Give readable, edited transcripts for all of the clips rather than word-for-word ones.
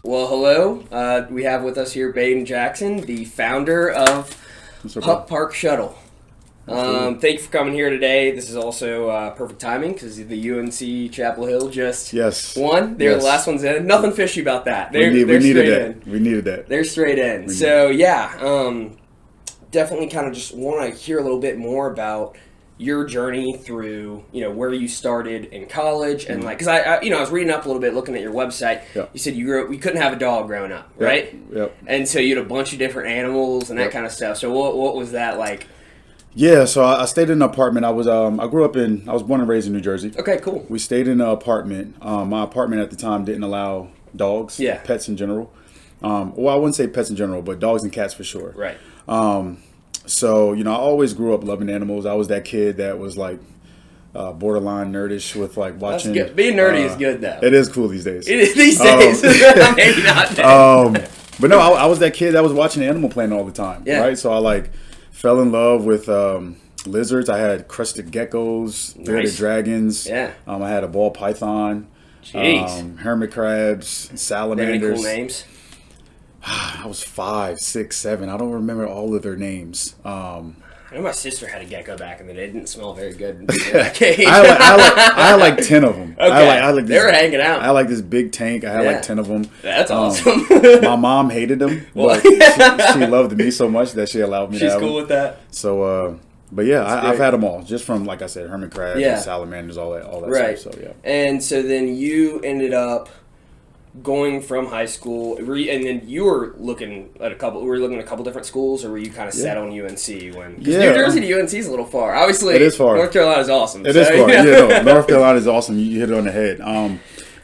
Well, hello. We have with us here Baden Jaxen, the founder of Pup Park Shuttle. Thank you for coming here today. This is also perfect timing because the UNC Chapel Hill just won. They're the last ones in. Nothing fishy about that. We needed that. They're straight in. Definitely kind of just want to hear a little bit more about your journey through, where you started in college and because I was reading up a little bit, looking at your website. Yep. You said you couldn't have a dog growing up, right? Yep. And so you had a bunch of different animals and that kind of stuff. So what was that like? Yeah, so I stayed in an apartment. I was born and raised in New Jersey. Okay, cool. We stayed in an apartment. My apartment at the time didn't allow dogs, pets in general. Well, I wouldn't say pets in general, but dogs and cats for sure. Right. So, I always grew up loving animals. I was that kid that was like borderline nerdish with like watching. That's good. Being nerdy is good though. It is cool these days. It is these days. Maybe not then. But no, I was that kid that was watching Animal Planet all the time. Yeah. Right. So I fell in love with lizards. I had crested geckos, bearded dragons. Yeah. I had a ball python. Jeez. Hermit crabs, salamanders. Any cool names? I was 5, 6, 7. I don't remember all of their names. I know my sister had a gecko back in the day. It didn't smell very good. I had like 10 of them. Okay. They were hanging out. I had like this big tank. I had like 10 of them. That's awesome. My mom hated them, but she loved me so much that she allowed me to have them. She's cool with that. So, but yeah, I've had them all. Just from, like I said, hermit crabs and salamanders, all that right. stuff. So, yeah. And so then you ended up going from high school, and then you were looking at a couple different schools, or were you kind of set on UNC when? Because New Jersey to UNC is a little far. Obviously, it is far. North Carolina is awesome. It is far. North Carolina is awesome. You hit it on the head.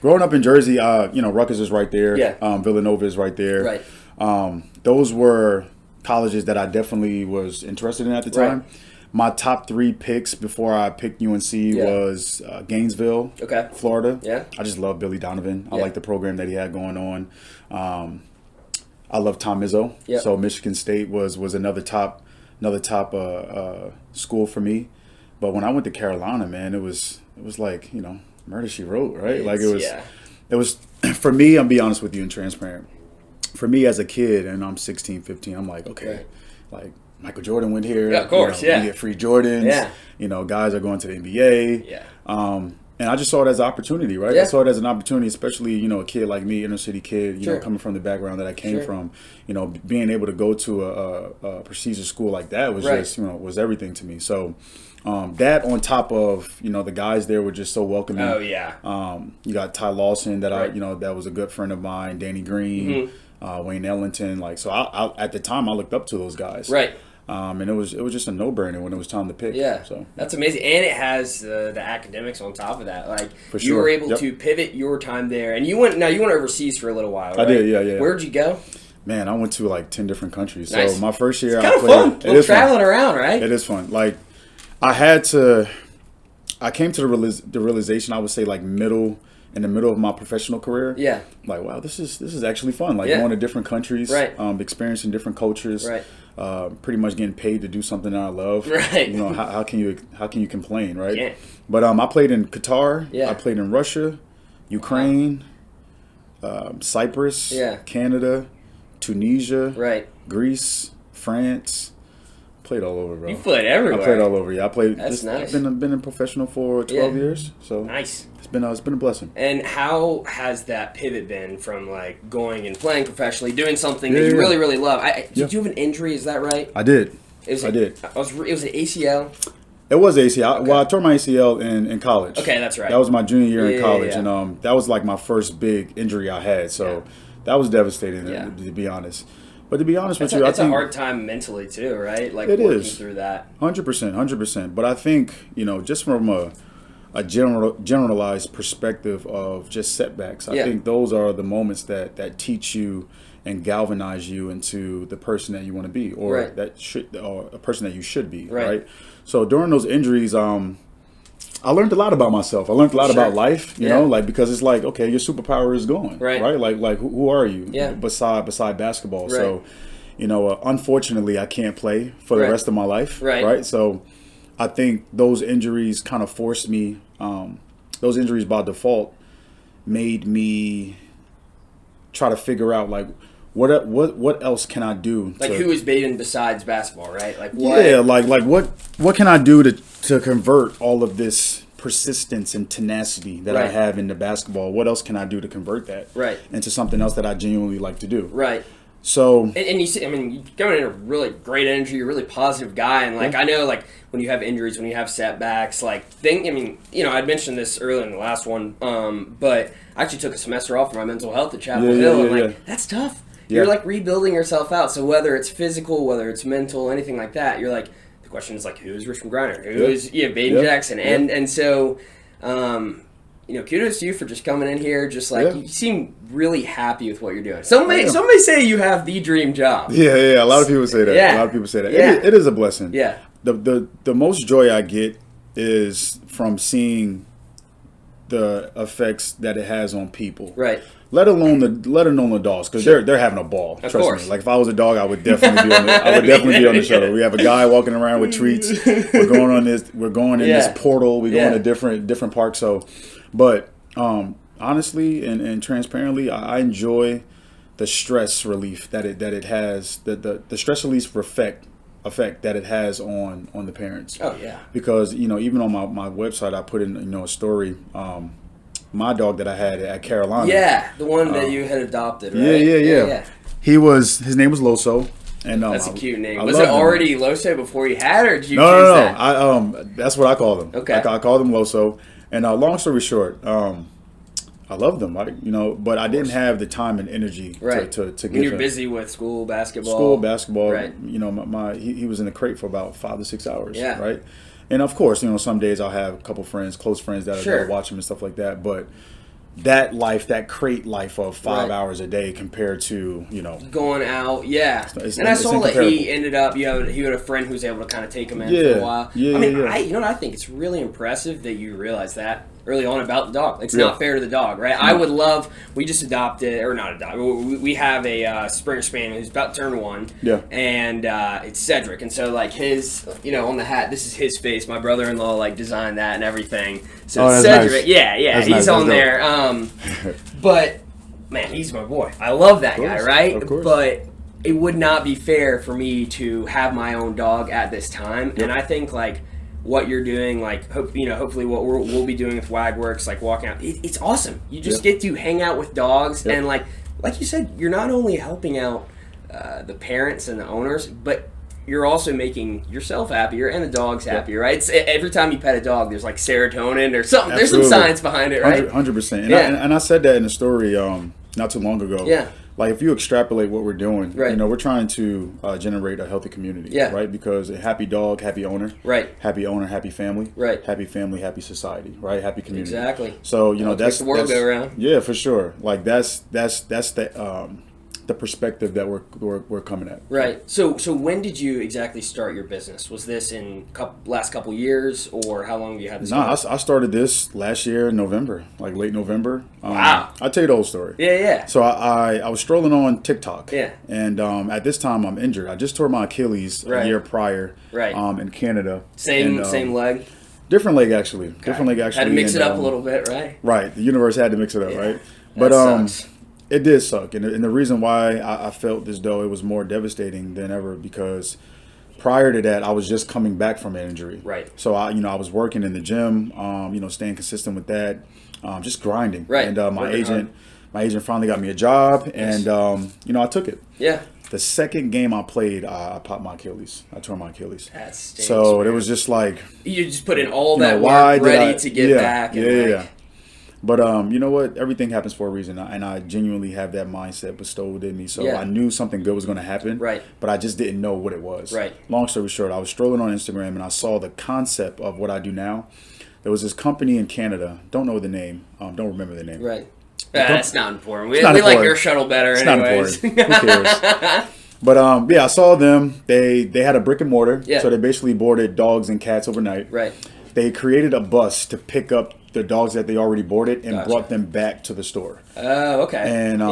Growing up in Jersey, Rutgers is right there. Yeah. Villanova is right there. Right. Those were colleges that I definitely was interested in at the time. Right. My top 3 picks before I picked UNC was Gainesville, Florida. Yeah. I just love Billy Donovan. I like the program that he had going on. I love Tom Izzo. Yep. So Michigan State was another top school for me. But when I went to Carolina, man, it was like, murder she wrote, right? It was for me, I'll be honest with you and transparent. For me as a kid, and I'm 16, 15, I'm like, okay, like Michael Jordan went here. Yeah, of course, We get free Jordans. Yeah. Guys are going to the NBA. Yeah. And I just saw it as an opportunity, right? Yeah. I saw it as an opportunity, especially, a kid like me, inner city kid, coming from the background that I came from, being able to go to a prestigious school like that was just, was everything to me. So that on top of, the guys there were just so welcoming. Oh, yeah. You got Ty Lawson that that was a good friend of mine, Danny Green, Wayne Ellington. So I at the time I looked up to those guys. Right. And it was just a no-brainer when it was time to pick. Yeah, so that's amazing, and it has the academics on top of that. For you were able to pivot your time there, and you went overseas for a little while. Right? I did, yeah. Where'd you go? Man, I went to 10 different countries. Nice. So my first year, it's kind of fun. It is traveling fun. Around, right? It is fun. I came to the realization, I would say, in the middle of my professional career. Yeah. Wow, this is actually fun. Going to different countries, right. Experiencing different cultures, right. Pretty much getting paid to do something that I love. Right. How can you complain, right? Yeah. But I played in Qatar. Yeah. I played in Russia, Ukraine, Cyprus, Canada, Tunisia, right. Greece, France. Played all over, bro. You played everywhere. I played all over. Yeah, I played. That's nice. I've been a professional for 12 years. So nice. It's been a blessing. And how has that pivot been from going and playing professionally, doing something that you really, really love? Did you have an injury? Is that right? I did. I did. It was an ACL. It was ACL. Okay. Well, I tore my ACL in college. Okay, that's right. That was my junior year in college, and that was my first big injury I had. So that was devastating, to be honest. But to be honest with you, I think it's a hard time mentally too, right? It working is. Through that. 100%. But I think just from a generalized perspective of just setbacks, I think those are the moments that teach you and galvanize you into the person that you want to be, or or a person that you should be, right? So during those injuries, I learned a lot about myself. I learned a lot about life, you know, because it's okay, your superpower is gone, right? Like who are you beside basketball? Right. So, unfortunately, I can't play for the rest of my life, right? So, I think those injuries kind of forced me. Those injuries by default made me try to figure out like what else can I do? Like who is Baden besides basketball, right? Like what? Yeah, like what can I do to convert all of this persistence and tenacity that I have into basketball? What else can I do to convert that into something else that I genuinely like to do? Right. So and you see, I mean, you're coming in a really great energy. You're a really positive guy, and like I know, like when you have injuries, when you have setbacks, like I mean, you know, I'd mentioned this earlier in the last one, but I actually took a semester off for my mental health at Chapel Hill, and like that's tough. You're like rebuilding yourself out. So whether it's physical, whether it's mental, anything like that, you're like the question is like who's Richmond Griner, who is Baden Jaxen, and so. You know, kudos to you for just coming in here. Just like you seem really happy with what you're doing. Some may say you have the dream job. Yeah. A lot of people say that. Yeah. A lot of people say that. Yeah. It is a blessing. Yeah. The most joy I get is from seeing the effects that it has on people. Right. Let alone the dogs, because they're having a ball. Of trust course. me. Like if I was a dog, I would definitely be on the shuttle. We have a guy walking around with treats. We're going in this portal. We go into different parks. So, but honestly and transparently, I enjoy the stress relief that it has. The stress relief effect that it has on the parents. Oh yeah. Because even on my website, I put in a story. My dog that I had at Carolina. Yeah, the one that you had adopted, right? Yeah. His name was Loso. And that's a cute name. Was it already Loso before you had, or did you choose that? No. That's what I call them. Okay. I call them Loso. And long story short, I love them. But I didn't have the time and energy to give when you're him. Busy with school basketball. Right. He was in the crate for about 5 to 6 hours. Yeah. Right. And of course, some days I'll have a couple friends, close friends that watch him and stuff like that. But that crate life of 5 hours a day compared to, going out, and I saw that he ended up, he had a friend who was able to kind of take him in for a while. I think it's really impressive that you realize that early on about the dog. It's not fair to the dog, right? I would love, we just adopted, or not adopted, we have a Springer Spaniel who's about to turn 1, and it's Cedric, and so like his, on the hat, this is his face. My brother-in-law like designed that and everything. So Cedric, nice. He's on there. But man, he's my boy. I love that guy, right? Of course. But it would not be fair for me to have my own dog at this time, and I think like what you're doing, like hopefully what we'll be doing with Wagworks, like walking out, it's awesome. You just get to hang out with dogs, and like you said, you're not only helping out the parents and the owners, but you're also making yourself happier and the dogs happier, right? It's, every time you pet a dog, there's like serotonin or something. Absolutely. There's some science behind it, right? 100%. And I said that in a story not too long ago. Yeah. Like if you extrapolate what we're doing, right. We're trying to generate a healthy community, right? Because a happy dog, happy owner, right? Happy owner, happy family, right? Happy family, happy society, right? Happy community. Exactly. So that's the world go around. Yeah, for sure. Like that's the perspective that we're coming at. Right. So when did you exactly start your business? Was this in last couple years, or how long have you had this? No, I started this last year in November, like late November. Wow. I'll tell you the whole story. Yeah. So I was strolling on TikTok. Yeah. And at this time I'm injured. I just tore my Achilles a year prior. Right. In Canada. Same leg. Different leg actually. Okay. Different leg actually. Had to mix it up a little bit, right? Right. The universe had to mix it up, right? But sucks. It did suck, and the reason why I felt as though it was more devastating than ever, because prior to that I was just coming back from an injury. Right. So I was working in the gym, staying consistent with that, just grinding. Right. And my agent finally got me a job, and I took it. Yeah. The second game I played, I popped my Achilles. I tore my Achilles. That stinks, so man. it was just like you just put in all that work ready to get back. Yeah. But you know what? Everything happens for a reason, and I genuinely have that mindset bestowed in me. So I knew something good was going to happen, right? But I just didn't know what it was. Right. Long story short, I was strolling on Instagram and I saw the concept of what I do now. There was this company in Canada. Don't know the name. Don't remember the name. Right. That's not important. We like your shuttle better, it's anyways. Not important. Who cares? But I saw them. They had a brick and mortar. Yeah. So they basically boarded dogs and cats overnight. Right. They created a bus to pick up the dogs that they already boarded and brought them back to the store. Oh, okay. And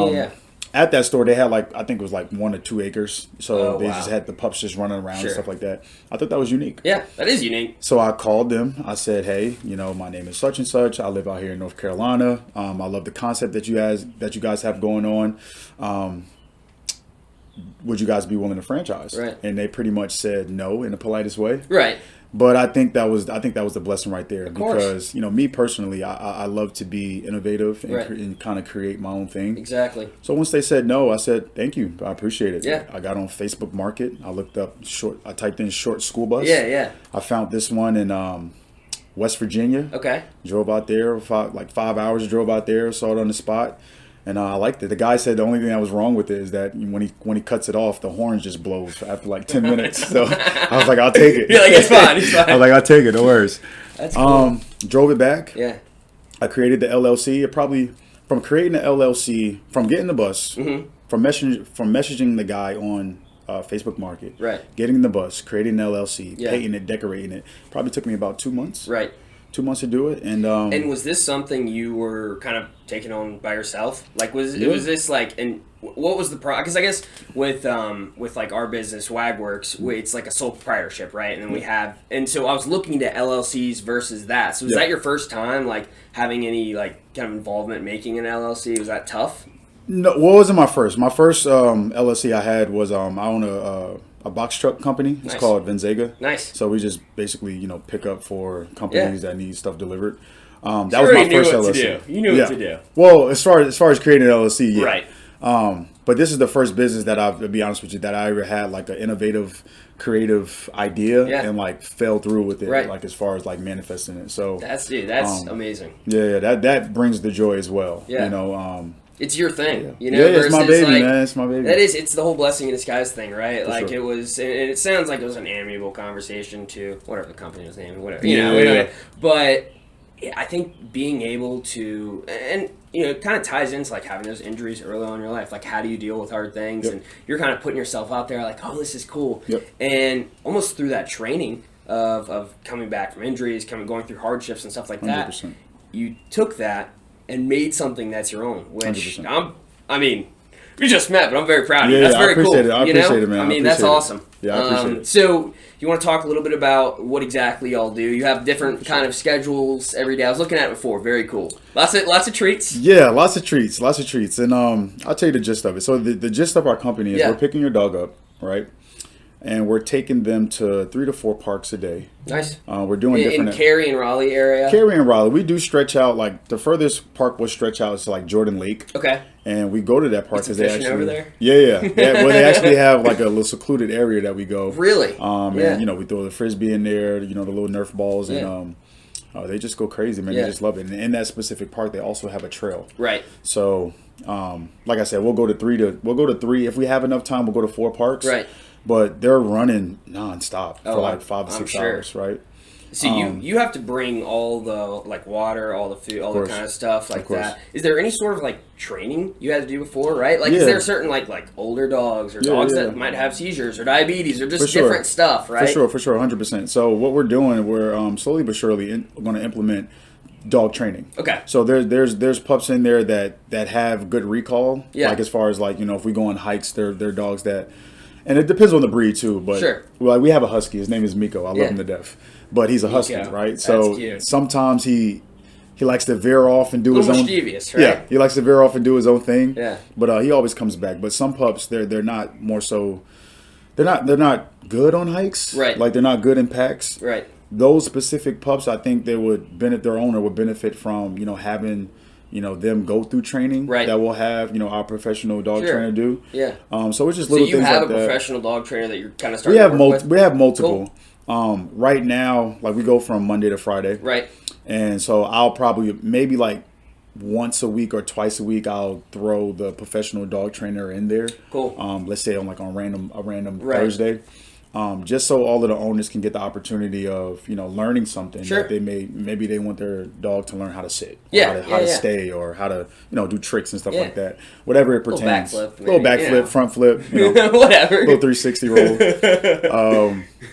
at that store, they had like, I think it was like 1 or 2 acres. So they wow. just had the pups just running around Sure. and stuff like that. I thought that was unique. Yeah, that is unique. So I called them. I said, hey, you know, my name is such and such. I live out here in North Carolina. I love the concept that you guys have going on. Would you guys be willing to franchise? Right. And they pretty much said no in the politest way. Right. But I think that was the blessing right there, course. because, you know, me personally, I love to be innovative and, Right. and kind of create my own thing. Exactly. So once they said no, I said thank you, I appreciate it. Yeah. I got on Facebook Market. I looked up I typed in short school bus. Yeah, yeah. I found this one in West Virginia. Okay. Drove out there, 5 hours. Drove out there, saw it on the spot. And I liked it. The guy said the only thing that was wrong with it is that when he cuts it off, the horn just blows after like 10 minutes. So I was like, I'll take it. You're like, it's fine, it's fine. I was like, I'll take it. No worries. That's cool. Drove it back. Yeah. I created the LLC. From creating the LLC, from getting the bus, Mm-hmm. from messaging the guy on Facebook Market, Right. getting the bus, creating the LLC, Yeah. painting it, decorating it, probably took me about 2 months. Right. 2 months to do it. And was this something you were kind of taking on by yourself? Like, was Yeah. this like, and what was the because I guess with like our business Wagworks, it's like a sole proprietorship, right? And then we have, and so I was looking to LLCs versus that. So was Yeah. that your first time like having any like kind of involvement making an LLC? Was that tough? No, what wasn't my first? My first LLC I had was I own a box truck company. It's Nice. called Venzega. Nice. So we just basically pick up for companies that need stuff delivered. That You was my already first knew what LLC. to do. You knew what to do. Well, as far as creating an LLC, yeah. Right. But this is the first business that to be honest with you, that I ever had like an innovative, creative idea and like fell through with it, Right. like as far as like manifesting it. So That's amazing. yeah, that brings the joy as well. Yeah. You know. It's your thing, Yeah. you know. Yeah, it's my versus, baby, like, man. It's my baby. It's the whole blessing in disguise thing, right? For Like sure. it was, and it sounds like it was an amiable conversation to whatever the company was named, whatever, Yeah. But yeah, I think being able to, and it kind of ties into like having those injuries early on in your life. Like, how do you deal with hard things? Yep. And you're kind of putting yourself out there, like, oh, this is cool. Yep. And almost through that training of coming back from injuries, going through hardships and stuff like that, 100%. you took that and made something that's your own. Which 100%. we just met, but I'm very proud of you. Yeah, That's I very appreciate cool. it. I appreciate it, man. I I mean, that's appreciate it. awesome. Yeah, I appreciate it. So, you want to talk a little bit about what exactly y'all do? You have different kind of schedules every day. I was looking at it before. Very cool. Lots of treats. Yeah, lots of treats. And I'll tell you the gist of it. So the gist of our company is we're picking your dog up, right? And we're taking them to 3 to 4 parks a day. Nice. We're doing different in Cary and Raleigh area. Cary and Raleigh. We do stretch out, like the furthest park we'll stretch out is like Jordan Lake. Okay. And we go to that park Get some because they fishing actually over there? Yeah. Well, they actually have like a little secluded area that we go. Really? And we throw the frisbee in there, the little Nerf balls, and they just go crazy, man. Yeah. They just love it. And in that specific park, they also have a trail. Right. So, like I said, we'll go to three. If we have enough time, we'll go to 4 parks. Right. But they're running nonstop for Oh, like 5 to 6 hours, right? So you have to bring all the like water, all the food, all the kind of stuff like that. Is there any sort of like training you had to do before, right? Like, is there certain like older dogs or dogs that might have seizures or diabetes or just different stuff, right? For sure, 100%. So what we're doing, we're slowly but surely going to implement dog training. Okay. So there's pups in there that have good recall. Yeah. Like as far as like if we go on hikes, they're dogs that. And it depends on the breed too, but Sure. Like we have a husky. His name is Miko. I love him to death, but he's a husky, Miko. right? That's So cute. sometimes he likes to veer off and do his own. Mischievous, right? Yeah, he likes to veer off and do his own thing. Yeah. But he always comes back. But some pups, they're not more so. They're not good on hikes. Right. Like they're not good in packs. Right. Those specific pups, I think they would benefit. Their owner would benefit from having. Them go through training that we'll have, our professional dog trainer do. Yeah. So it's just little things like that. So you have a professional dog trainer that you're kind of starting to work with? We have multiple. Cool. Right now, like we go from Monday to Friday. Right. And so I'll probably maybe like once a week or twice a week I'll throw the professional dog trainer in there. Cool. Let's say on a random Thursday. Just so all of the owners can get the opportunity of learning something that maybe they want their dog to learn how to sit, how to stay, or how to do tricks and stuff like that. Whatever it pertains. Little backflip, front flip, whatever. Little 360 roll.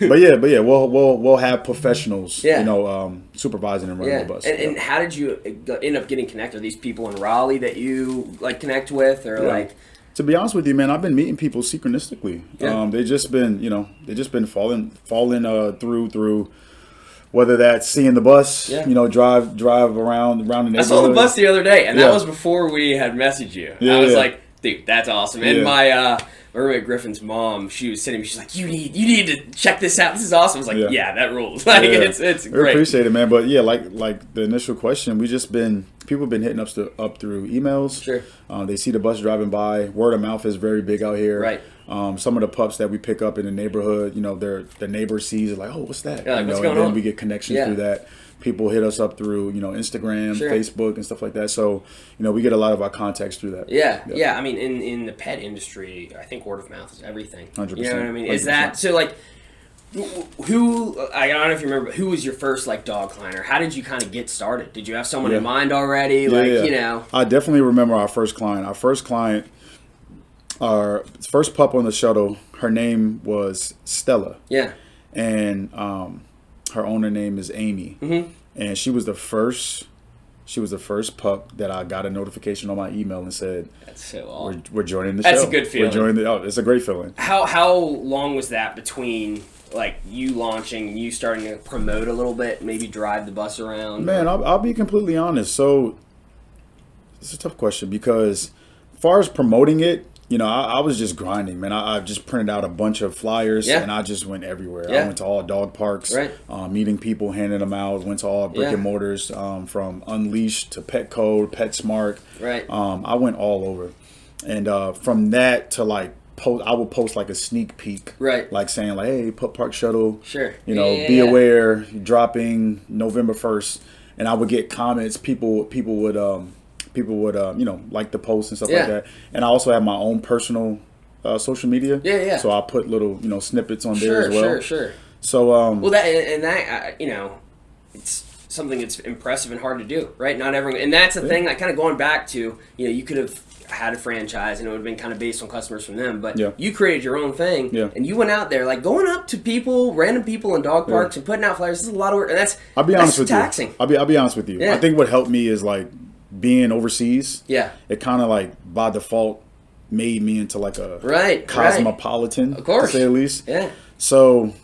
But yeah, we'll have professionals, supervising and running the bus. And how did you end up getting connected? Are these people in Raleigh that you like connect with, or like? To be honest with you, man, I've been meeting people synchronistically. Yeah. They just been, falling through. Whether that's seeing the bus, drive around the neighborhood. I saw the bus the other day, and that was before we had messaged you. Yeah, I was like, dude, that's awesome. And Yeah. my roommate Griffin's mom, she was sitting me, she's like, you need to check this out. This is awesome. I was like, yeah that rules. Like, it's we great. appreciate it, man. But yeah, like the initial question, people have been hitting up through emails. Sure. They see the bus driving by. Word of mouth is very big out here. Right. Some of the pups that we pick up in the neighborhood, the neighbor sees it like, oh, what's that? Yeah, like, what's and going then on? we get connections through that. People hit us up through, Instagram, Sure. Facebook, and stuff like that. So, we get a lot of our contacts through that. Yeah. I mean, in the pet industry, I think word of mouth is everything. 100%. You know what I mean? 100%. Is that so? Like, who? I don't know if you remember. Who was your first dog client? How did you kind of get started? Did you have someone in mind already? I definitely remember our first client. Our first pup on the shuttle, her name was Stella. Yeah. And her owner name is Amy. Mm-hmm. And she was the first pup that I got a notification on my email and said, that's so awesome. We're joining the show. That's a good feeling. It's a great feeling. How long was that between you launching and you starting to promote a little bit, maybe drive the bus around? Man, I'll be completely honest. So it's a tough question because as far as promoting it, I was just grinding, man. I just printed out a bunch of flyers and I just went everywhere. I went to all dog parks, meeting people, handing them out. Went to all brick and mortars, from Unleashed to Petco, PetSmart. Right. I went all over, and from that to I would post a sneak peek, right? Saying hey, Pup Park Shuttle, sure. Be aware, dropping November 1st, and I would get comments. People would like the posts and stuff like that. And I also have my own personal social media. Yeah. So I put little, snippets on there as well. Sure. So it's something that's impressive and hard to do, right? Not everyone, and that's the thing. Kind of going back to, you could have had a franchise and it would have been kind of based on customers from them, but you created your own thing, and you went out there going up to people, random people in dog parks and putting out flyers. This is a lot of work, and that's I'll be honest with taxing. You. I'll be honest with you. Yeah. I think what helped me is being overseas. Yeah. It kind of by default made me into a cosmopolitan, of course, to say the least. Yeah. So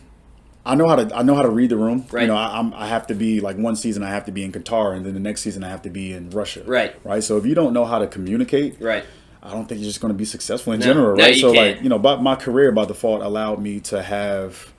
I know how to read the room. Right. I have to be one season I have to be in Qatar, and then the next season I have to be in Russia. Right. Right. So if you don't know how to communicate, right, I don't think you're just going to be successful in general. No, right. You So can't. but my career by default allowed me to have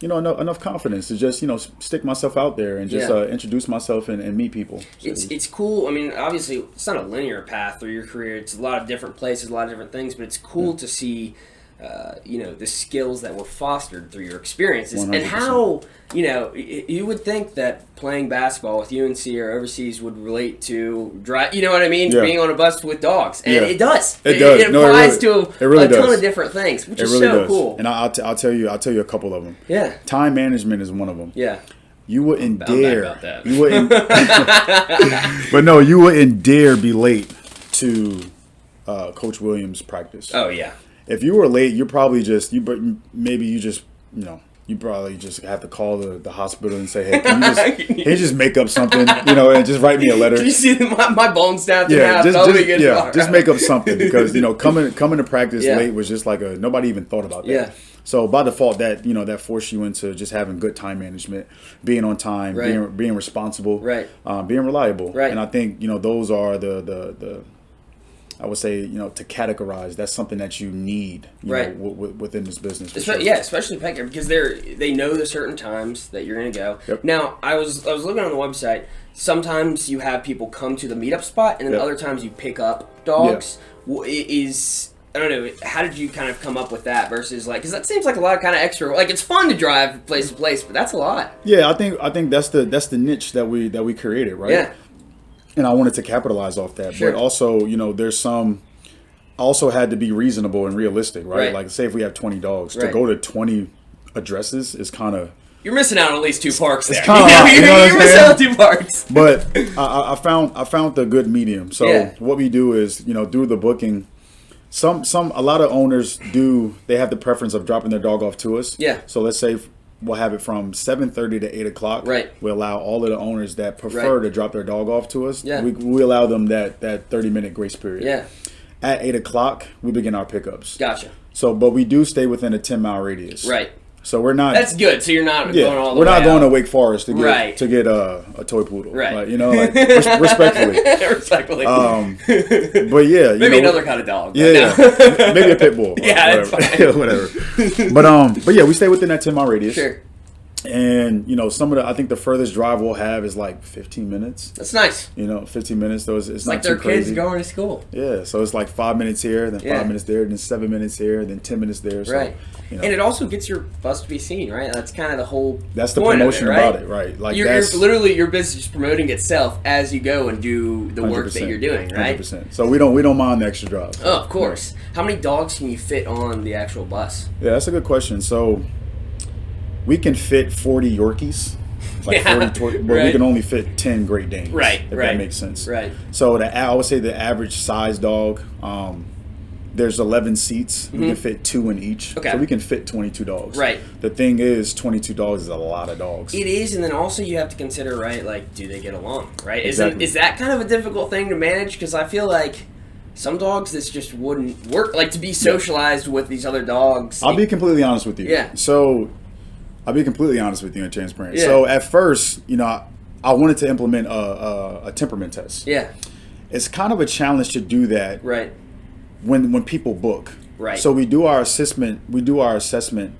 enough confidence to just stick myself out there and just introduce myself and meet people. So it's cool. I mean, obviously it's not a linear path through your career. It's a lot of different places, a lot of different things, but it's cool to see the skills that were fostered through your experiences 100%. and how you would think that playing basketball with UNC or overseas would relate to being on a bus with dogs, and it does. It applies to a ton of different things, which is so cool. And I'll tell you a couple of them. Yeah, time management is one of them. Yeah. You wouldn't dare. About that. You wouldn't. But no, you wouldn't dare be late to Coach Williams' practice. Oh yeah. If you were late, you probably just you probably just have to call the hospital and say, hey, can you just make up something, and just write me a letter. Did you see my bone snapped in half? Just make up something because coming to practice late was just nobody even thought about that. Yeah. So by default, that forced you into just having good time management, being on time, being responsible, being reliable, and I think those are the I would say, to categorize, that's something that you need within this business. Yeah, especially pet care, because they know the certain times that you're going to go. Yep. Now, I was looking on the website. Sometimes you have people come to the meetup spot, and then other times you pick up dogs. I don't know, how did you kind of come up with that versus because that seems like a lot of kind of extra, it's fun to drive place to place, but that's a lot. Yeah, I think that's the niche that we created, right? Yeah. And I wanted to capitalize off that. Sure. But also, there's some also had to be reasonable and realistic, right? Like say if we have 20 dogs, to go to 20 addresses is kind of, you're missing out on at least 2 parks there. You're missing out on 2 parks. But I found the good medium. So what we do is, through the booking, a lot of owners they have the preference of dropping their dog off to us. Yeah. So let's say we'll have it from 7:30 to 8 o'clock. Right. We allow all of the owners that prefer to drop their dog off to us. Yeah. We allow them that 30-minute grace period. Yeah. at 8 o'clock, we begin our pickups. Gotcha. So, but we do stay within a 10-mile radius. Right. So we're not. That's good. So you're not going all the way we're not going out. to Wake Forest to get a toy poodle. Right. Like, respectfully. Respectfully. But yeah, maybe another kind of dog. Yeah. Maybe a pit bull. Yeah, that's fine. Whatever. But yeah, we stay within that 10-mile radius. Sure. And I think the furthest drive we'll have is like 15 minutes. That's nice. 15 minutes. So it's like not too crazy. Their kids going to school. Yeah, so it's like 5 minutes here, then 5 minutes there, then 7 minutes here, then 10 minutes there. So, right. And it also gets your bus to be seen, right? That's kind of the whole. That's the promotion about it, right? Like you're literally your business is promoting itself as you go and do the work that you're doing, right? 100%. So we don't mind the extra drive. Oh, of course. How many dogs can you fit on the actual bus? Yeah, that's a good question. So we can fit 40 Yorkies, but we can only fit 10 Great Danes. Right, if that makes sense. Right. So I would say the average size dog, there's 11 seats. We can fit 2 in each. Okay. So we can fit 22 dogs. Right. The thing is, 22 dogs is a lot of dogs. It is, and then also you have to consider, right, like, do they get along, right? Exactly. Is that kind of a difficult thing to manage? Because I feel like some dogs, this just wouldn't work. Like, to be socialized with these other dogs. I'll be completely honest with you. Yeah. So I'll be completely honest with you and transparent. Yeah. So at first, I wanted to implement a temperament test. Yeah. It's kind of a challenge to do that. Right. When people book. Right. So we do our assessment. We do our temperament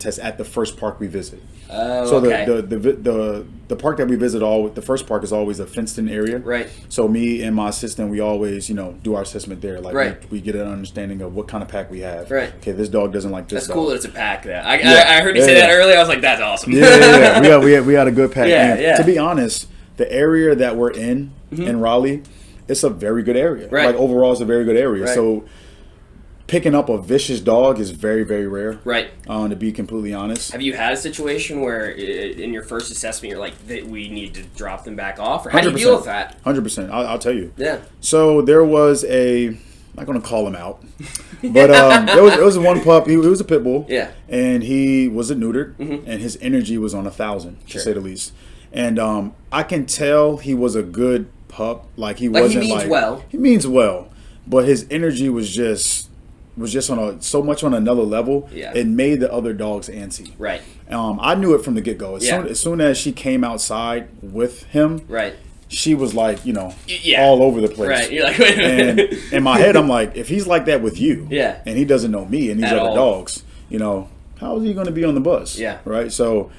test at the first park we visit. Oh, so okay. the park that we visit, the first park is always a fenced-in area. Right. So me and my assistant, we always do our assessment there. Like right. we get an understanding of what kind of pack we have. Right. Okay, this dog doesn't like this. That's cool that it's a pack. That I heard you say that earlier. I was like, that's awesome. Yeah. We had a good pack. Yeah. To be honest, the area that we're in Raleigh, it's a very good area. Right. Like overall, it's a very good area. Right. So picking up a vicious dog is very, very rare. Right. To be completely honest. Have you had a situation where in your first assessment you're like, we need to drop them back off? Or how do you deal with that? 100%. I'll tell you. Yeah. So there was I'm not going to call him out, but there was one pup. He was a pit bull. Yeah. And he was a neutered, and his energy was on 1,000, to say the least. And I can tell he was a good pup. Like he wasn't he means well. He means well, but his energy was just on so much on another level. Yeah. It made the other dogs antsy. Right. I knew it from the get-go. As soon as she came outside with him, right, she was like, all over the place. Right. You're like, wait a minute. And in my head, I'm like, if he's like that with you, and he doesn't know me and these other dogs, how is he going to be on the bus? Yeah. Right. So,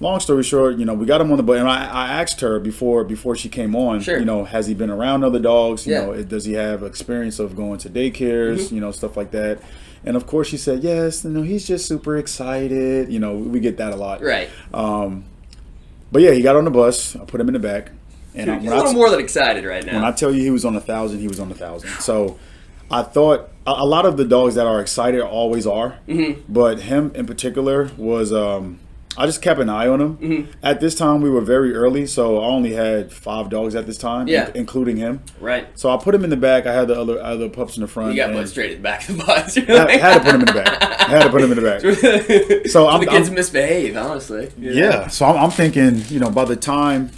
long story short, we got him on the bus, and I asked her before she came on, sure. Has he been around other dogs? Yeah. Does he have experience of going to daycares? Stuff like that. And of course, she said yes. He's just super excited. We get that a lot. Right. But yeah, he got on the bus. I put him in the back. And he's a little more than excited right now. When I tell you he was on 1,000, he was on 1,000. So I thought a lot of the dogs that are excited always are, but him in particular was. I just kept an eye on him. At this time, we were very early, so I only had 5 dogs at this time, including him. Right. So I put him in the back. I had the other pups in the front. You got put straight at the back of the bus. I had to put him in the back. So the kids misbehave, honestly. Yeah. So I'm thinking, by the time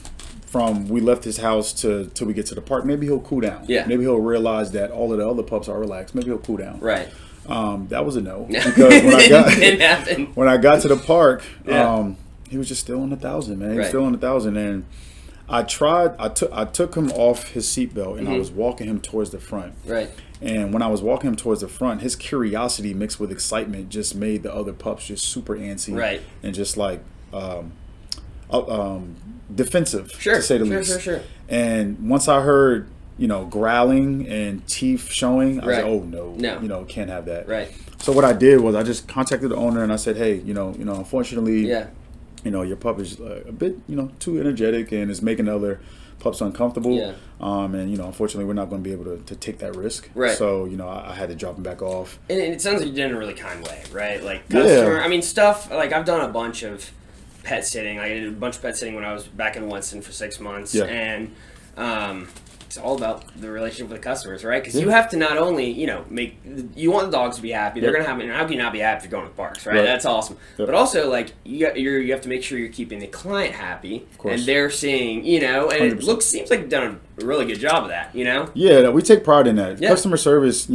from we left his house till we get to the park, maybe he'll cool down. Yeah. Maybe he'll realize that all of the other pups are relaxed. Maybe he'll cool down. Right. That was a no, because when I got to the park, he was just still on 1,000, man. He was still on 1,000, and I took him off his seatbelt, and I was walking him towards the front. Right. And when I was walking him towards the front, his curiosity mixed with excitement just made the other pups just super antsy, right, and just like defensive, sure, to say the least. Sure. And once I heard, growling and teeth showing, I was like, oh no, can't have that. Right. So what I did was I just contacted the owner and I said, hey, unfortunately, your pup is a bit, too energetic and is making the other pups uncomfortable. Yeah. And unfortunately, we're not going to be able to take that risk. Right. So I had to drop him back off. And it sounds like you did it in a really kind way, right? Like customer. I mean, stuff like I've done a bunch of pet sitting. I did a bunch of pet sitting when I was back in Winston for 6 months, and it's all about the relationship with the customers, right? Because you have to not only, you want the dogs to be happy. They're going to have, and how can you not be happy if you're going to parks, right? That's awesome. But also, like, you have to make sure you're keeping the client happy, and they're seeing, and 100%. It seems like you've done a really good job of that, Yeah, we take pride in that. Yeah. Customer service,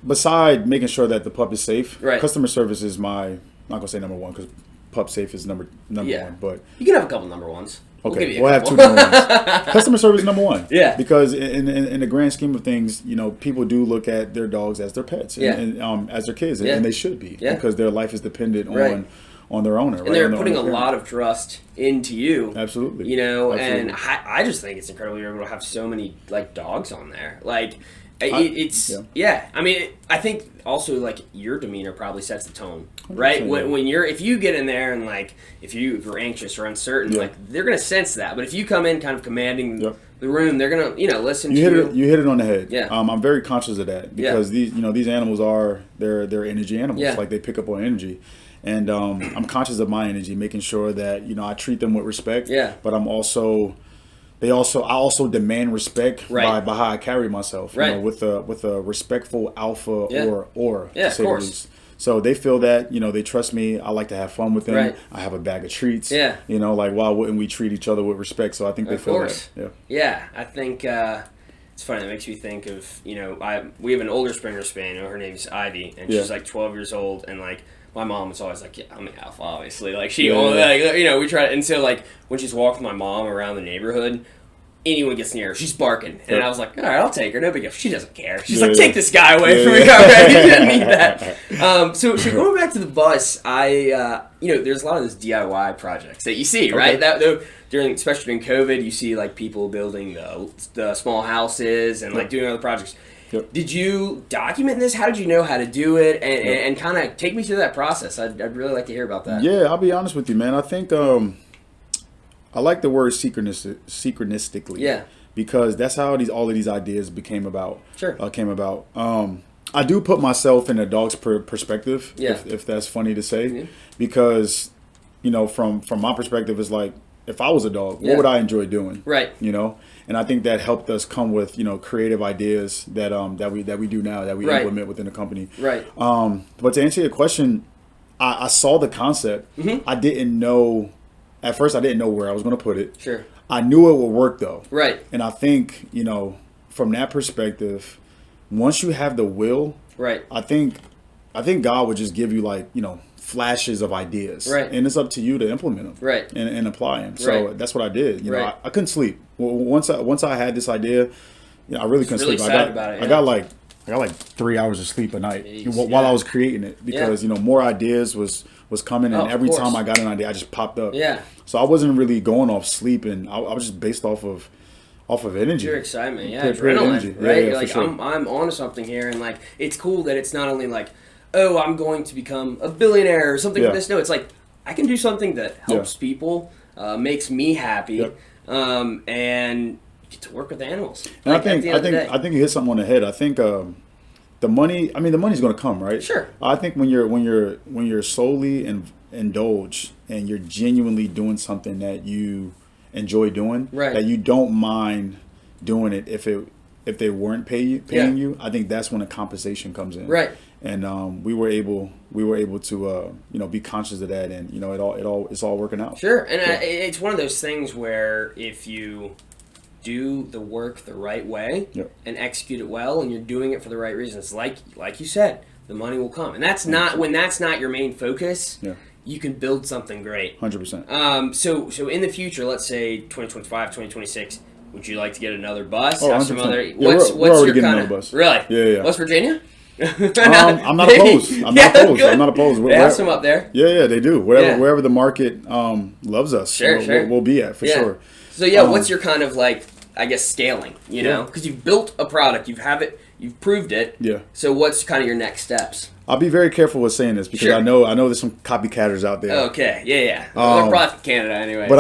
beside making sure that the pup is safe, customer service is I'm not going to say number one because pup safe is number one, but you can have a couple number ones. Okay, we'll have 2 number ones. Customer service is number one. Yeah. Because in the grand scheme of things, people do look at their dogs as their pets and as their kids, and they should be because their life is dependent on their owner. And they're putting a lot of trust into you. Absolutely. And I just think it's incredible you're able to have so many like dogs on there. Like, I mean, I think also like your demeanor probably sets the tone, right? When if you get in there and like if you're anxious or uncertain, like they're gonna sense that. But if you come in kind of commanding the room, they're gonna listen to you. You hit it on the head. Yeah. I'm very conscious of that because these animals are they're energy animals. Yeah. Like they pick up on energy. And I'm conscious of my energy, making sure that I treat them with respect. Yeah. But I also demand respect by how I carry myself. With a respectful alpha or to say the least. So they feel that they trust me. I like to have fun with them. Right. I have a bag of treats. Yeah. Like why wouldn't we treat each other with respect? So I think they feel that. Yeah. Yeah. I think it's funny. It makes me think of we have an older Springer Spaniel. Her name's Ivy, and she's like 12 years old, and like. My mom was always like, I'm an alpha, obviously. Like, she only, we try to, and so, like, when she's walking my mom around the neighborhood, anyone gets near her, she's barking. And I was like, all right, I'll take her. No big deal. She doesn't care. She's like, take this guy away from me already. You didn't need that. So going back to the bus, there's a lot of those DIY projects that you see, right? Especially during COVID, you see, like, people building the small houses and, like, doing other projects. Yep. Did you document this? How did you know how to do it? And kind of take me through that process. I'd really like to hear about that. Yeah, I'll be honest with you, man. I think I like the word synchronistically. Yeah. Because that's how all of these ideas came about. Sure. I do put myself in a dog's perspective, if that's funny to say. Mm-hmm. Because, from my perspective, it's like, if I was a dog, what would I enjoy doing? Right. And I think that helped us come with creative ideas that we do now that we implement within the company. Right. But to answer your question, I saw the concept. Mm-hmm. I didn't know at first. I didn't know where I was going to put it. Sure. I knew it would work though. Right. And I think from that perspective, once you have the will, right. I think God would just give you flashes of ideas, right? And it's up to you to implement them, right? And apply them. So that's what I did. I couldn't sleep. Once I had this idea, I really couldn't sleep. I got like 3 hours of sleep a night while I was creating it because more ideas was coming, and every time I got an idea, I just popped up. Yeah. So I wasn't really going off sleep, and I was just based off of energy. Pure excitement, adrenaline, right? You're like, sure. I'm onto something here, and like it's cool that it's not only like, oh, I'm going to become a billionaire or something like this. No, it's like, I can do something that helps people, makes me happy, and get to work with animals. And I think you hit something on the head. I think the money's going to come, right? Sure. I think when you're solely indulged and you're genuinely doing something that you enjoy doing, right. That you don't mind doing it if they weren't paying you, I think that's when the compensation comes in. Right. And we were able to be conscious of that, and it's all working out. Sure, and it's one of those things where if you do the work the right way and execute it well, and you're doing it for the right reasons, like you said, the money will come, and that's not your main focus. Yeah. You can build something great. 100%. So in the future, let's say 2025, 2026. Would you like to get another bus? Oh, have some other. We're already getting another bus. Really? Yeah. West Virginia? I'm not opposed. I'm not opposed. They have some up there. Yeah, they do. Wherever the market loves us, we'll be at for sure. So what's your kind of scaling? Because you've built a product, you've proved it. Yeah. So what's kind of your next steps? I'll be very careful with saying this because I know there's some copycatters out there. Okay, yeah. They're probably from Canada anyway. But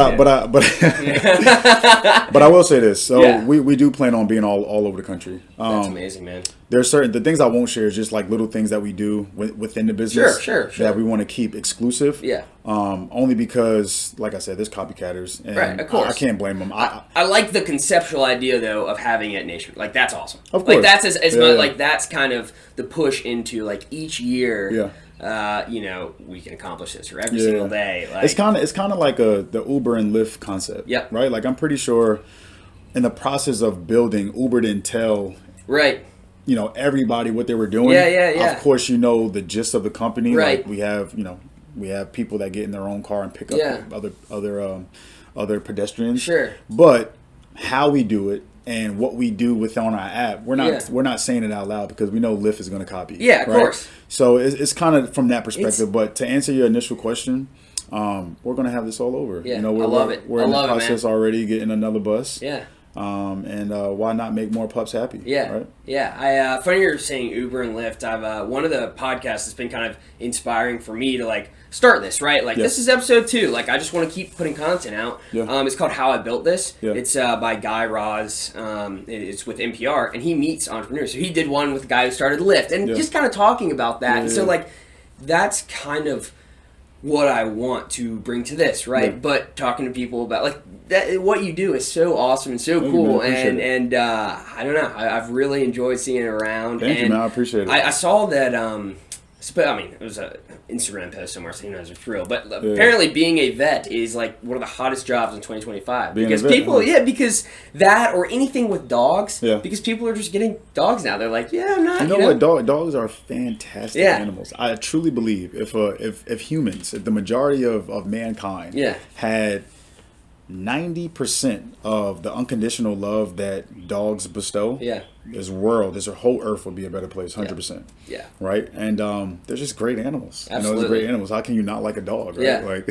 I will say this. So we do plan on being all over the country. That's amazing, man. the things I won't share is just like little things that we do within the business. Sure. That we want to keep exclusive. Yeah. Only because, like I said, there's copycatters, and right, of course. I can't blame them. I like the conceptual idea though of having it nationwide. Like that's awesome. Of course. Like that's as much like that's kind of the push into like each year. Yeah. We can accomplish this or every single day. Like, it's kind of like the Uber and Lyft concept. Yep. Right. Like I'm pretty sure, in the process of building, Uber didn't tell. Right. Everybody what they were doing. Yeah. Of course, the gist of the company. Right. Like we have people that get in their own car and pick up other pedestrians. Sure. But how we do it and what we do on our app, we're not saying it out loud because we know Lyft is going to copy. Yeah, of course. So it's kind of from that perspective. But to answer your initial question, we're going to have this all over. Yeah, I love it. We're in the process already getting another bus. Yeah. And why not make more pups happy? Yeah, right? Yeah. Funny you're saying Uber and Lyft. I've one of the podcasts that's been kind of inspiring for me to like start this. Right, like this is episode 2. Like I just want to keep putting content out. Yeah. It's called How I Built This. Yeah. It's by Guy Raz. It's with NPR, and he meets entrepreneurs. So he did one with the guy who started Lyft, and just kind of talking about that. And so like that's kind of what I want to bring to this, right? Yeah. But talking to people about like that, what you do is so awesome and so cool, and I don't know, I've really enjoyed seeing it around. Thank you, man. I appreciate it. I saw that. It was an Instagram post somewhere, so who knows if it's real. But apparently, being a vet is like one of the hottest jobs in 2025 because because that or anything with dogs. Yeah. Because people are just getting dogs now. They're like, I'm not. You know what? Dogs are fantastic animals. I truly believe if the majority of mankind had 90% of the unconditional love that dogs bestow, this whole earth would be a better place, 100%. Yeah. Right? And they're just great animals. Absolutely. They're great animals. How can you not like a dog, right? Yeah. Like,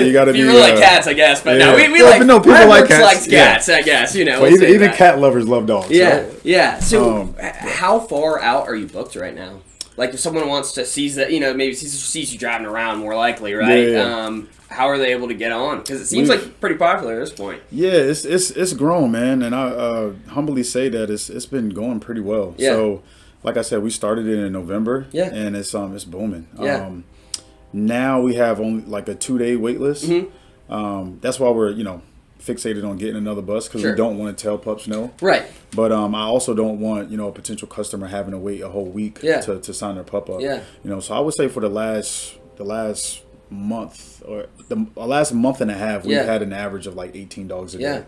you gotta be... You really like cats, I guess, but no, we like... No, people like cats. Likes cats, I guess, Well, even cat lovers love dogs, right? Yeah. So, how far out are you booked right now? Like, if someone wants to seize that, maybe sees you driving around more likely, right? Yeah. How are they able to get on? Because it seems like pretty popular at this point. Yeah, it's grown, man, and I humbly say that it's been going pretty well. Yeah. So, like I said, we started it in November. Yeah. And it's booming. Yeah. Now we have only like a 2-day wait list. Mm-hmm. That's why we're fixated on getting another bus because we don't want to tell pups no. Right. But I also don't want a potential customer having to wait a whole week to sign their pup up. Yeah. So I would say for the last month or the last month and a half, we've had an average of like 18 dogs a day.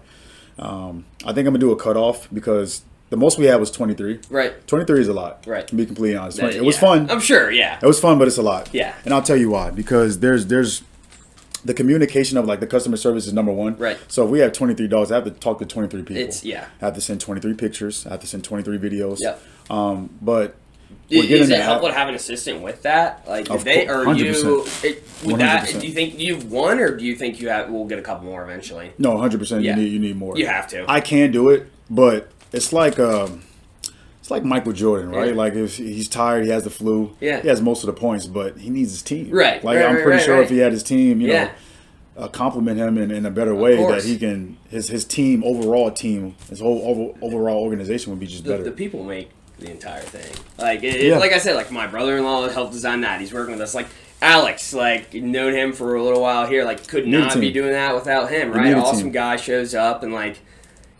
I think I'm gonna do a cutoff because the most we had was 23. Right. 23 is a lot. Right. To be completely honest, it was fun. I'm sure. Yeah. It was fun, but it's a lot. Yeah. And I'll tell you why. Because there's the communication of like the customer service is number one. Right. So if we have 23 dogs, I have to talk to 23 people. I have to send 23 pictures. I have to send 23 videos. Yep. But is it helpful to have an assistant with that? Like, did they or 100%. Do you think you've won, or do you think we'll get a couple more eventually? No, 100%. Yeah. You need more. You have to. I can do it, but it's like Michael Jordan, right? Yeah. Like if he's tired, he has the flu. Yeah. He has most of the points, but he needs his team. Right. Like I'm pretty sure if he had his team, compliment him in a better way, that he can his team, his whole overall organization would be just better. The people make the entire thing. Like like I said, like my brother-in-law helped design that. He's working with us. Like Alex, like known him for a little while here. Like could not be doing that without him. Right. Awesome guy shows up and like.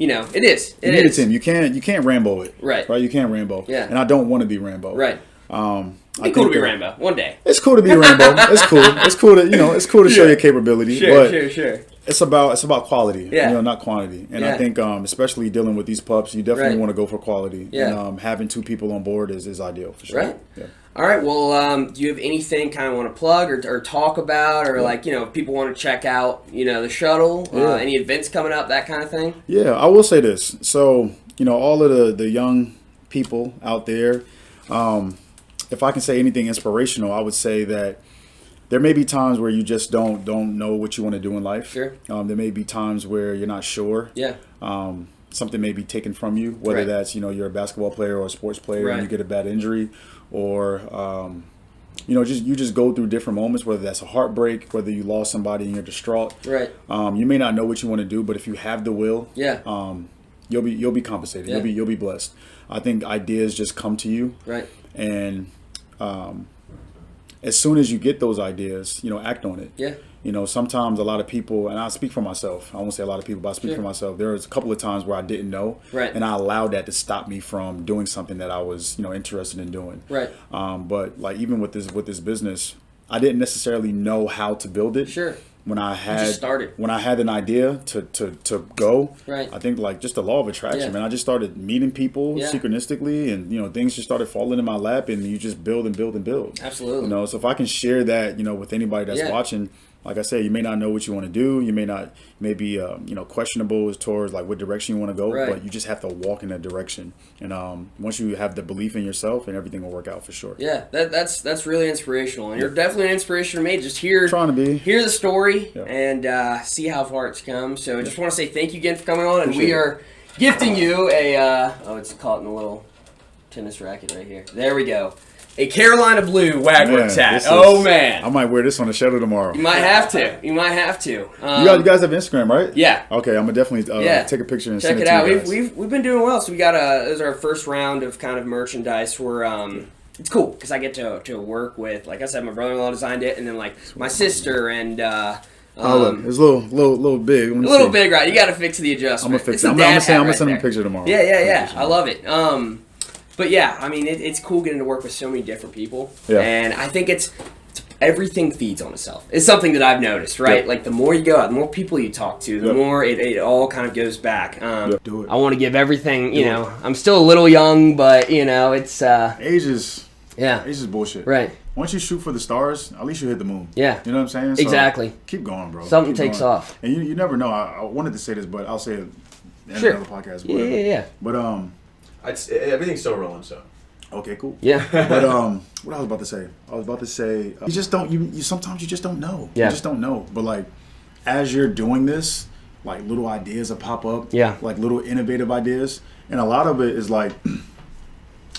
It is. You need a team. You can't Rambo it. Right. Right. You can't Rambo. Yeah. And I don't want to be Rambo. Right. It's cool to be Rambo one day. It's cool to be Rambo. It's cool. It's cool to it's cool to show your capability. Sure. It's about quality. Yeah. Not quantity. And I think especially dealing with these pups, you definitely want to go for quality. Yeah. And having 2 people on board is ideal for sure. Right. Yeah. All right. Well, do you have anything kind of want to plug or talk about, or like if people want to check out the shuttle, any events coming up, that kind of thing? Yeah, I will say this. So all of the young people out there, if I can say anything inspirational, I would say that there may be times where you just don't know what you want to do in life. Sure. There may be times where you're not sure. Yeah. Something may be taken from you, whether that's you're a basketball player or a sports player and you get a bad injury. Or, you just go through different moments, whether that's a heartbreak, whether you lost somebody and you're distraught. Right. You may not know what you want to do, but if you have the will, you'll be compensated. Yeah. You'll be blessed. I think ideas just come to you. Right. And as soon as you get those ideas, act on it. Yeah. Sometimes a lot of people, and I speak for myself, I won't say a lot of people, but I speak for myself. There was a couple of times where I didn't know, right, and I allowed that to stop me from doing something that I was, interested in doing. Right. But like even with this business, I didn't necessarily know how to build it. Sure. When I had an idea to go, right, I think like just the law of attraction, man. I just started meeting people synchronistically, and things just started falling in my lap, and you just build and build and build. Absolutely. So if I can share that, with anybody that's watching. Like I said, you may not know what you want to do. You may be questionable as towards like what direction you want to go, but you just have to walk in that direction. And once you have the belief in yourself, and everything will work out for sure. Yeah, that's really inspirational, and you're definitely an inspiration to me. Just hear the story and see how far it's come. So I just want to say thank you again for coming on, and we are gifting you a it's caught in a little tennis racket right here. There we go. A Carolina Blue Wagworks hat. Man. I might wear this on the shuttle tomorrow. You might have to. You guys have Instagram, right? Yeah. Okay, I'm going to definitely take a picture and check send it out. We've been doing well. So we got this is our first round of kind of merchandise. We're it's cool because I get to work with, like I said, my brother-in-law designed it, and then like my sister and look, it's a little big. Big, right? You got to fix the adjustment. I'm gonna fix it. I'm gonna send him a picture tomorrow. Yeah. I love it. But yeah, I mean, it's cool getting to work with so many different people, and I think it's everything feeds on itself. It's something that I've noticed, right? Yep. Like the more you go out, the more people you talk to, the more it all kind of goes back. Do it. I want to give everything. I'm still a little young, but it's age is bullshit. Right. Once you shoot for the stars, at least you hit the moon. Yeah. You know what I'm saying? So exactly. Keep going, bro. Something takes off. And you never know. I wanted to say this, but I'll say it in another podcast. Whatever. Yeah. But everything's still rolling, so. Okay, cool. Yeah. But what I was about to say? You just don't. You sometimes you just don't know. Yeah. You just don't know. But like, as you're doing this, like little ideas will pop up. Yeah. Like little innovative ideas, and a lot of it is like,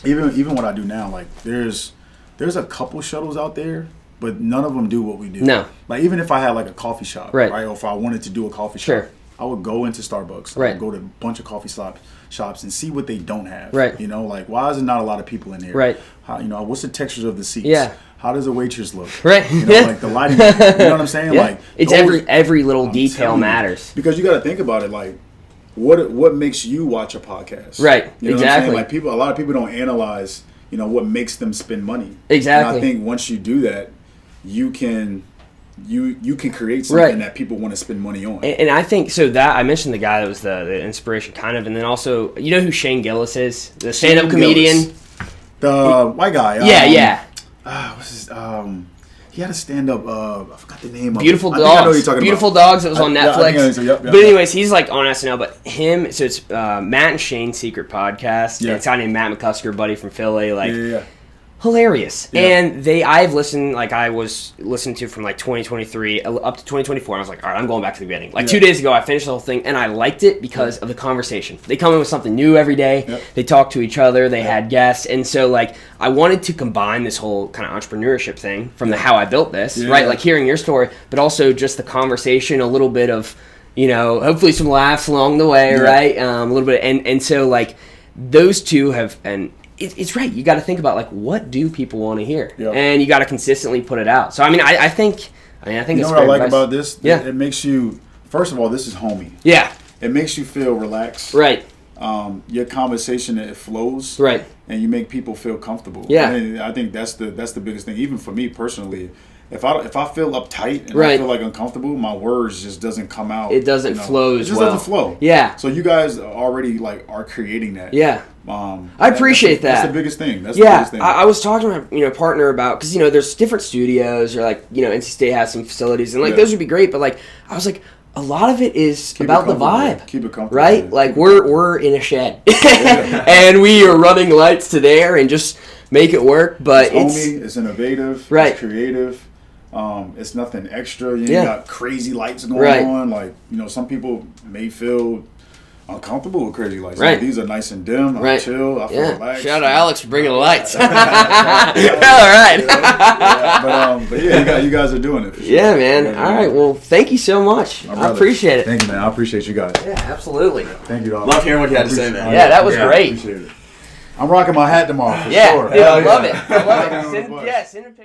even what I do now. Like there's a couple shuttles out there, but none of them do what we do. No. Like even if I had like a coffee shop, right? Or if I wanted to do a coffee shop, sure, I would go into Starbucks. Right. I would go to a bunch of coffee shops and see what they don't have. Right. Like why is there not a lot of people in here? Right. How, what's the textures of the seats? Yeah. How does a waitress look? Right. Like the lighting. You know what I'm saying? Yeah. Like it's every little detail matters. Because you got to think about it. Like what makes you watch a podcast? Right. You know exactly. What I'm saying? Like a lot of people don't analyze. What makes them spend money. Exactly. And I think once you do that, you can create something that people want to spend money on. And I think so that I mentioned the guy that was the inspiration kind of, and then also who Shane Gillis is, the stand-up comedian, the white guy. Yeah. What's his he had a stand-up. I forgot the name. Beautiful of Dogs. I know you're talking Beautiful about. Dogs. It was on Netflix. Yep, but anyways, he's like on SNL. But him, so it's Matt and Shane's secret podcast. Yeah. It's a guy named Matt McCusker, buddy from Philly. Like, hilarious. Yeah. And I've listened. Like I was listening to from like 2023 up to 2024. And I was like, all right, I'm going back to the beginning. Like 2 days ago, I finished the whole thing, and I liked it because of the conversation. They come in with something new every day. Yep. They talk to each other. They had guests, and so like I wanted to combine this whole kind of entrepreneurship thing from the how I built this, right? Like hearing your story, but also just the conversation, a little bit of, hopefully some laughs along the way, right? A little bit, and so like those two have and. It's right. You got to think about like what do people want to hear, and you got to consistently put it out. So I mean, I think it's what I like about this. Yeah, it makes you. First of all, this is homey. Yeah, it makes you feel relaxed. Right. Your conversation, it flows. Right. And you make people feel comfortable. Yeah. I think that's the biggest thing. Even for me personally, if I feel uptight and I feel like uncomfortable, my words just doesn't come out. It doesn't flow as well. It just doesn't flow. Yeah. So you guys already are creating that. Yeah. I appreciate that. That's the biggest thing. The biggest thing. I was talking to my partner about, because there's different studios, or like NC State has some facilities, and like those would be great, but like I was like, a lot of it is about the vibe. Keep it comfortable, right? Like we're in a shed, and we are running lights to there, and just make it work. But it's homey, it's innovative, right? It's creative. It's nothing extra. You ain't got crazy lights going on. Like some people may feel uncomfortable with crazy lights. Right. These are nice and dim. I'm Right. chill. I feel relaxed. Shout out Alex for bringing the lights. All right. But yeah, you guys are doing it. For sure. Yeah, man. All right. Well, thank you so much. I appreciate it. Thank you, man. I appreciate you guys. Yeah, absolutely. Thank you, dog. Love hearing what you had to say, man. Yeah, that was great. Appreciate it. I'm rocking my hat tomorrow for Yeah, sure. dude, I love Yeah. it. I love it. Send a picture.